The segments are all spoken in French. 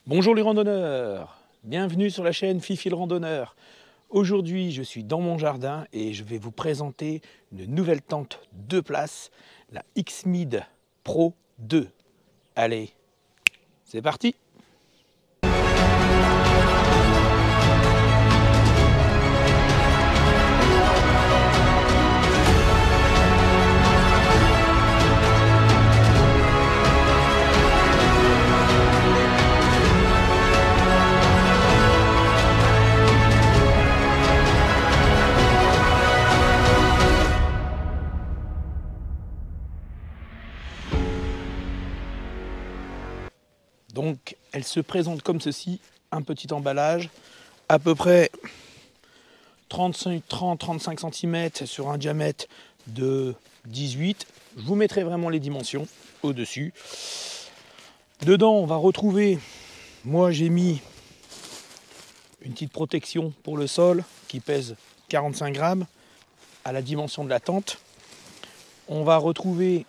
Bonjour les randonneurs, bienvenue sur la chaîne Fifi le randonneur. Aujourd'hui je suis dans mon jardin et je vais vous présenter une nouvelle tente 2 places, la Xmid Pro 2. Allez, c'est parti! Donc elle se présente comme ceci, un petit emballage, à peu près 30-35 cm sur un diamètre de 18. Je vous mettrai vraiment les dimensions au-dessus. Dedans on va retrouver, moi j'ai mis une petite protection pour le sol qui pèse 45 grammes à la dimension de la tente. On va retrouver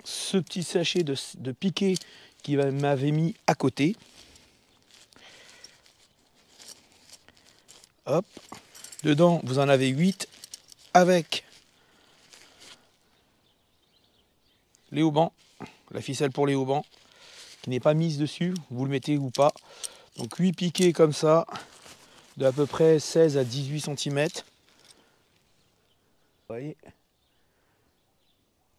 ce petit sachet de piquet qui m'avait mis à côté. Hop. Dedans, vous en avez 8 avec les haubans, la ficelle pour les haubans qui n'est pas mise dessus, vous le mettez ou pas. Donc 8 piquets comme ça, de à peu près 16 à 18 cm. Vous voyez ?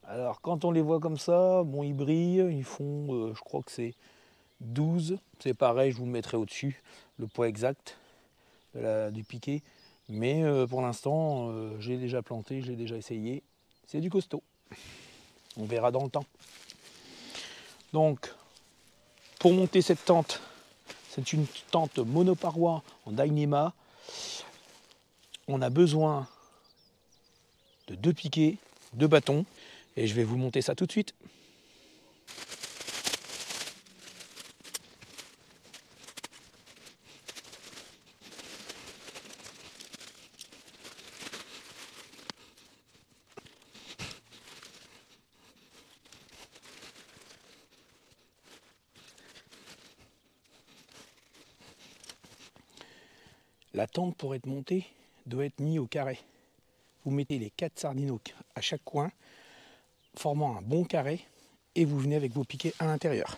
Alors quand on les voit comme ça, bon ils brillent, ils font, je crois que c'est 12. C'est pareil, je vous le mettrai au-dessus, le poids exact du piquet. Mais pour l'instant, j'ai déjà planté, j'ai déjà essayé. C'est du costaud. On verra dans le temps. Donc, pour monter cette tente, c'est une tente monoparoi en Dyneema. On a besoin de 2 piquets, 2 bâtons. Et je vais vous monter ça tout de suite. La tente pour être montée doit être mise au carré. Vous mettez les 4 sardines à chaque coin, formant un bon carré, et vous venez avec vos piquets à l'intérieur.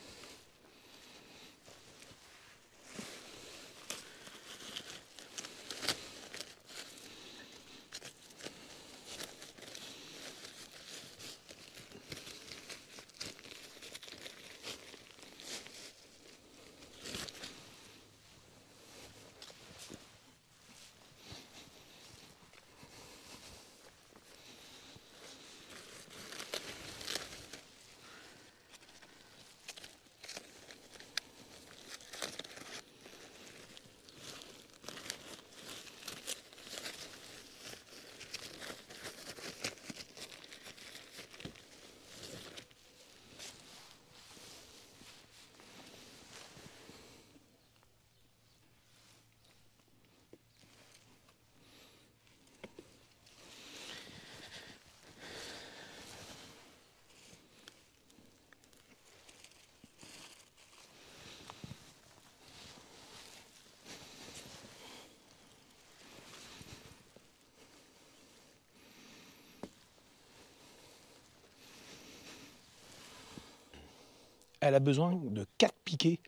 Elle a besoin de 4 piquets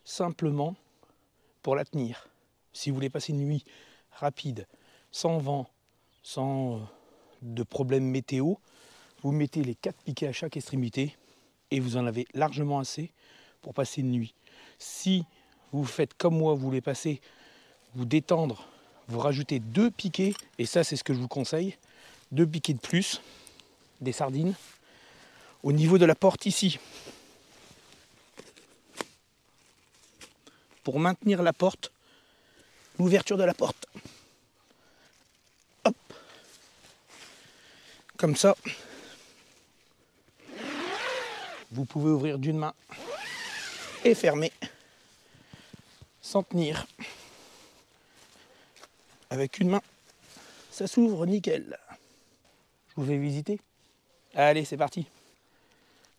simplement pour la tenir. Si vous voulez passer une nuit rapide, sans vent, sans de problème météo, vous mettez les 4 piquets à chaque extrémité et vous en avez largement assez pour passer une nuit. Si vous faites comme moi, vous voulez passer, vous détendre, vous rajoutez 2 piquets, et ça c'est ce que je vous conseille, 2 piquets de plus, des sardines, au niveau de la porte ici. Pour maintenir la porte, l'ouverture de la porte. Hop. Comme ça, vous pouvez ouvrir d'une main et fermer sans tenir. Avec une main, ça s'ouvre nickel. Je vous fais visiter. Allez, c'est parti.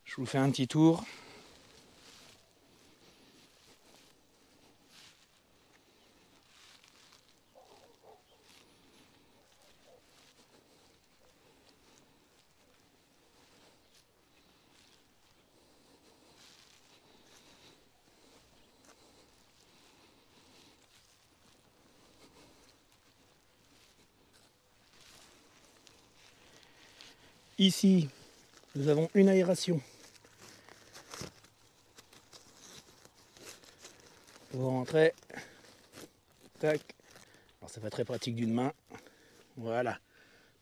Je vous fais un petit tour. Ici, nous avons une aération. Vous rentrez. Tac. Alors c'est pas très pratique d'une main. Voilà.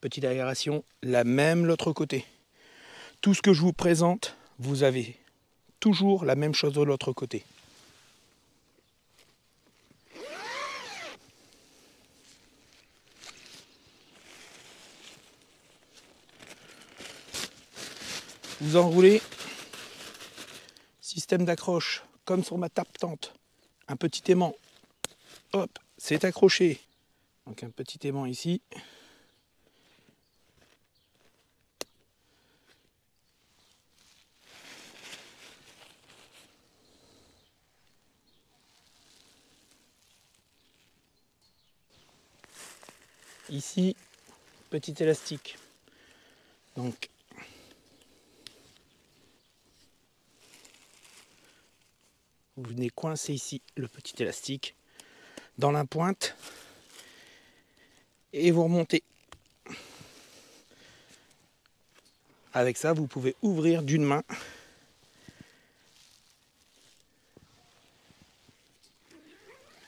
Petite aération. La même l'autre côté. Tout ce que je vous présente, vous avez toujours la même chose de l'autre côté. Vous enroulez. Système d'accroche, comme sur ma tape-tente. Un petit aimant. Hop, c'est accroché. Donc un petit aimant ici. Ici, petit élastique. Donc, vous venez coincer ici le petit élastique dans la pointe et vous remontez. Avec ça, vous pouvez ouvrir d'une main.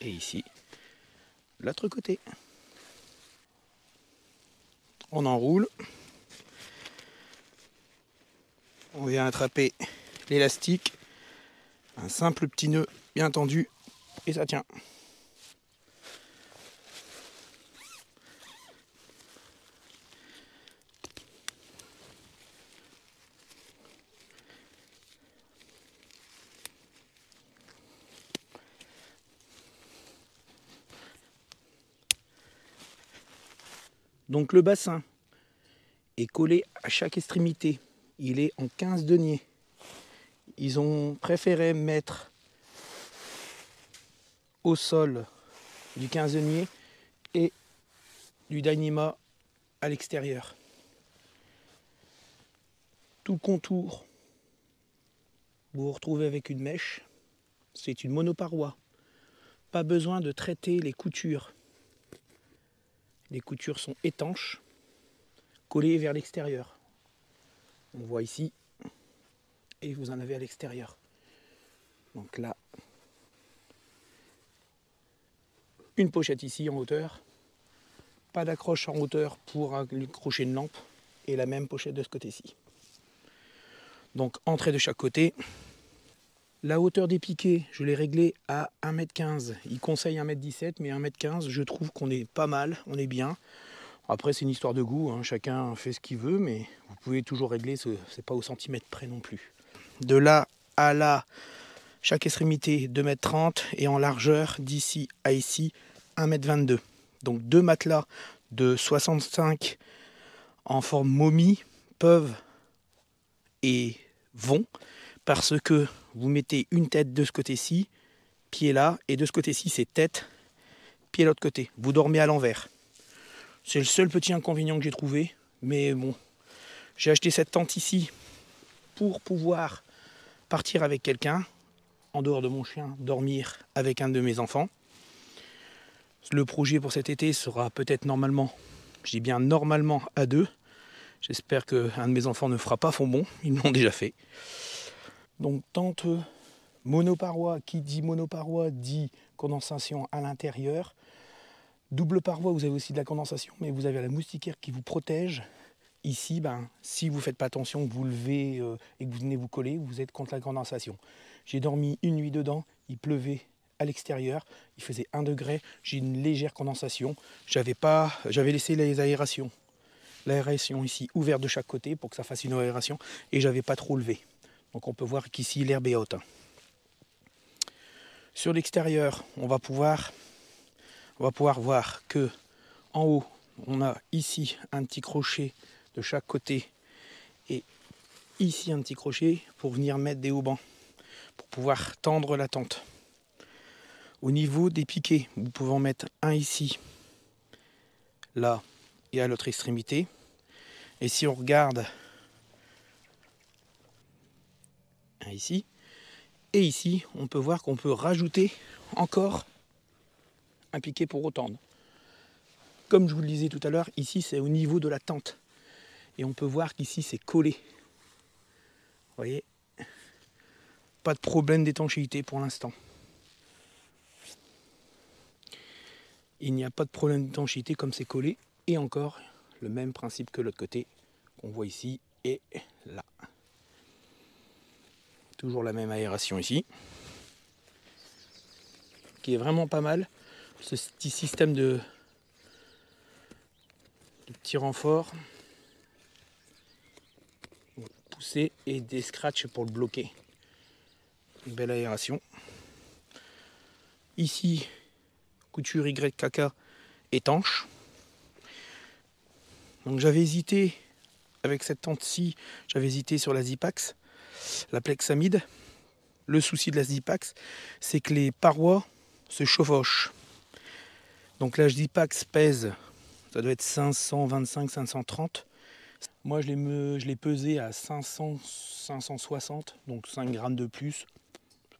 Et ici, l'autre côté. On enroule. On vient attraper l'élastique. Un simple petit nœud bien tendu et ça tient. Donc le bassin est collé à chaque extrémité. Il est en 15 deniers. Ils ont préféré mettre au sol du 15 deniers et du Dyneema à l'extérieur. Tout le contour, vous vous retrouvez avec une mèche. C'est une monoparoi. Pas besoin de traiter les coutures. Les coutures sont étanches, collées vers l'extérieur. On voit ici, et vous en avez à l'extérieur. Donc là, une pochette ici en hauteur, pas d'accroche en hauteur pour accrocher une lampe, et la même pochette de ce côté-ci. Donc entrée de chaque côté. La hauteur des piquets, je l'ai réglé à 1,15 m. Il conseille 1,17 m, mais 1,15 m, je trouve qu'on est pas mal, on est bien. Après, c'est une histoire de goût, hein. Chacun fait ce qu'il veut, mais vous pouvez toujours régler, c'est pas au centimètre près non plus. De là à là, chaque extrémité 2,30 m et en largeur, d'ici à ici, 1,22 m. Donc deux matelas de 65 en forme momie peuvent et vont, parce que vous mettez une tête de ce côté-ci, pied là, et de ce côté-ci c'est tête, pied de l'autre côté. Vous dormez à l'envers. C'est le seul petit inconvénient que j'ai trouvé, mais bon, j'ai acheté cette tente ici pour pouvoir partir avec quelqu'un, en dehors de mon chien, dormir avec un de mes enfants. Le projet pour cet été sera peut-être normalement, je dis bien normalement, à deux. J'espère qu'un de mes enfants ne fera pas fond bond, ils l'ont déjà fait. Donc tente monoparoi, qui dit monoparoi dit condensation à l'intérieur. Double paroi, vous avez aussi de la condensation, mais vous avez la moustiquaire qui vous protège. Ici, si vous ne faites pas attention, que vous levez et que vous venez vous coller, vous êtes contre la condensation. J'ai dormi une nuit dedans, il pleuvait à l'extérieur, il faisait 1 degré, j'ai une légère condensation. J'avais laissé les aérations. L'aération ici ouverte de chaque côté pour que ça fasse une aération et j'avais pas trop levé. Donc on peut voir qu'ici l'herbe est haute. Sur l'extérieur, on va pouvoir voir que en haut, on a ici un petit crochet de chaque côté et ici un petit crochet pour venir mettre des haubans, pour pouvoir tendre la tente. Au niveau des piquets, vous pouvez en mettre un ici, là et à l'autre extrémité. Et si on regarde un ici et ici, on peut voir qu'on peut rajouter encore un piquet pour retendre. Comme je vous le disais tout à l'heure, ici c'est au niveau de la tente. Et on peut voir qu'ici c'est collé. Vous voyez, pas de problème d'étanchéité pour l'instant. Il n'y a pas de problème d'étanchéité comme c'est collé. Et encore, le même principe que l'autre côté qu'on voit ici et là. Toujours la même aération ici. Qui est vraiment pas mal. Ce petit système de petits renforts. Pousser et des scratchs pour le bloquer. Une belle aération. Ici, couture YKK étanche. Donc j'avais hésité avec cette tente-ci, j'avais hésité sur la Zipax, la Plexamide. Le souci de la Zipax, c'est que les parois se chevauchent. Donc la Zipax pèse, ça doit être 525, 530. Moi je l'ai pesé à 500, 560, donc 5 grammes de plus,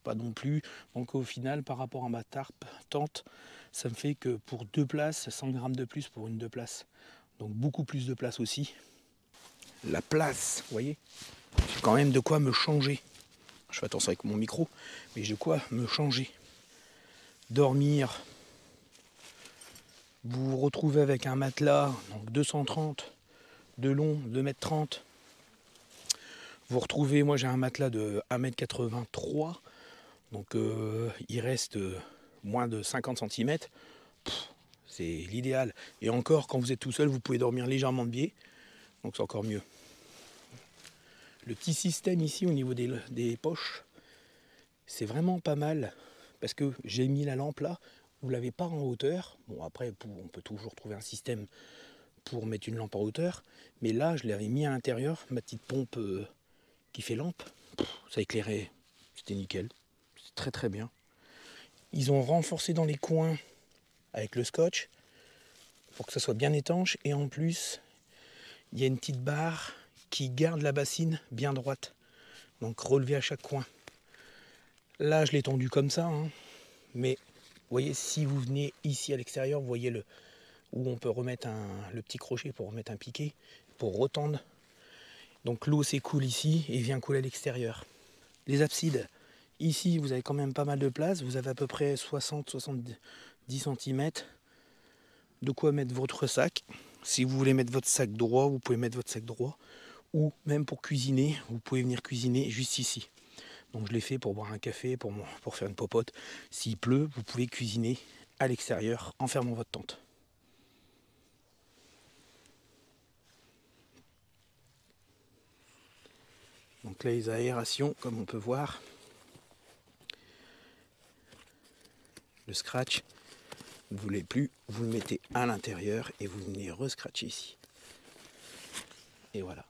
pas non plus. Donc au final, par rapport à ma tente, ça me fait que pour 2 places, 100 grammes de plus pour une 2 places. Donc beaucoup plus de place aussi. La place, vous voyez, j'ai quand même de quoi me changer. Je fais attention avec mon micro, mais j'ai de quoi me changer. Dormir. Vous vous retrouvez avec un matelas, donc 230 de long, 2,30 m. Vous retrouvez, moi j'ai un matelas de 1,83 m, donc il reste moins de 50 cm. C'est l'idéal. Et encore, quand vous êtes tout seul, vous pouvez dormir légèrement de biais, donc c'est encore mieux. Le petit système ici au niveau des poches, c'est vraiment pas mal, parce que j'ai mis la lampe là, vous ne l'avez pas en hauteur. Bon après, on peut toujours trouver un système pour mettre une lampe en hauteur, mais là je l'avais mis à l'intérieur, ma petite pompe qui fait lampe, ça éclairait, c'était nickel, c'est très très bien. Ils ont renforcé dans les coins avec le scotch pour que ça soit bien étanche, et en plus il y a une petite barre qui garde la bassine bien droite, donc relevée à chaque coin. Là je l'ai tendu comme ça, hein. Mais vous voyez, si vous venez ici à l'extérieur, vous voyez où on peut remettre le petit crochet pour remettre un piquet, pour retendre. Donc l'eau s'écoule ici et vient couler à l'extérieur. Les absides, ici vous avez quand même pas mal de place, vous avez à peu près 60-70 cm de quoi mettre votre sac. Si vous voulez mettre votre sac droit, vous pouvez mettre votre sac droit, ou même pour cuisiner, vous pouvez venir cuisiner juste ici. Donc je l'ai fait pour boire un café, pour faire une popote. S'il pleut, vous pouvez cuisiner à l'extérieur en fermant votre tente. Donc là, les aérations, comme on peut voir, le scratch, vous ne voulez plus, vous le mettez à l'intérieur et vous venez rescratcher ici. Et voilà.